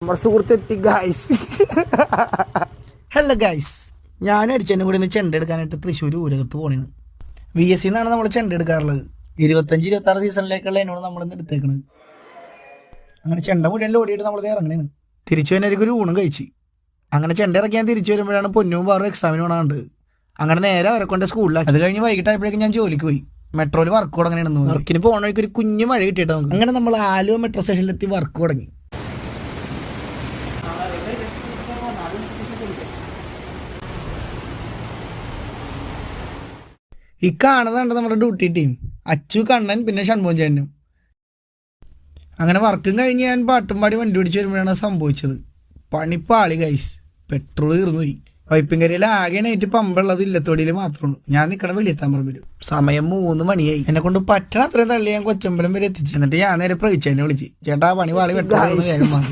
നമ്മുടെ സുഹൃത്തെത്തി guys. Hello guys, ഞാൻ അടിച്ചെന്നെ കൂടി ഇന്ന് ചെണ്ട എടുക്കാനായിട്ട് തൃശ്ശൂർ ഊരകത്ത് പോണേന്ന്. VSC എന്നാണ് നമ്മൾ ചെണ്ട എടുക്കാറുള്ളത്. 25-26 സീസണിലേക്കുള്ള എന്നോട് നമ്മളിന്ന് എടുത്തേക്കണത്. അങ്ങനെ ചെണ്ട മുഴുവൻ ഓടിയിട്ട് നമ്മൾ ഇറങ്ങണേന്ന്. തിരിച്ചു വരുന്നവർക്ക് ഒരു ഊണും കഴിച്ച്. അങ്ങനെ ചെണ്ട ഇറക്കിയാൻ തിരിച്ചു വരുമ്പോഴാണ് പൊന്നും പാറും എക്സാമിന് പോകണുണ്ട്. അങ്ങനെ നേരെ അവരെ കൊണ്ട് സ്കൂളിലാക്കി. അത് കഴിഞ്ഞ് വൈകിട്ടായപ്പോഴേക്കും ഞാൻ ജോലിക്ക് പോയി. മെട്രോയിൽ വർക്ക് തുടങ്ങണേന്ന്. വർക്കിന് പോകണ വഴിക്ക് ഒരു കുഞ്ഞു മഴ കിട്ടിയിട്ട് നമുക്ക്. അങ്ങനെ നമ്മൾ ആലുവ മെട്രോ സ്റ്റേഷനിലെത്തി വർക്ക് തുടങ്ങി. ഈ കാണുന്നതാണ് നമ്മുടെ ഡ്യൂട്ടി ടീം. അച്ചു, കണ്ണൻ, പിന്നെ ഷൺമോൻ ചേട്ടനും. അങ്ങനെ വർക്കും കഴിഞ്ഞ് ഞാൻ പാട്ടും പാടി വണ്ടി പിടിച്ച് വരുമ്പോഴാണ് സംഭവിച്ചത്. പണിപ്പാളി ഗൈസ്. പെട്രോൾ തീർന്നു പോയി. വൈപ്പിൻകരിയിൽ ആകെ നൈറ്റ് പമ്പുള്ളത് ഇല്ലത്തോടിയിൽ മാത്രമാണ്. ഞാൻ നിൽക്കണ വെളിയെത്താൻ പറമ്പിലും. സമയം 3 മണിയായി. എന്നെ കൊണ്ട് പറ്റണ അത്രയും തള്ളി ഞാൻ കൊച്ചമ്പലം വരെ എത്തിച്ചു. എന്നിട്ട് ഞാൻ നേരെ പ്രവിച്ചതിനെ വിളിച്ച്, ചേട്ടാ പണി പാളി പെട്രോൾ വേഗം വന്നു.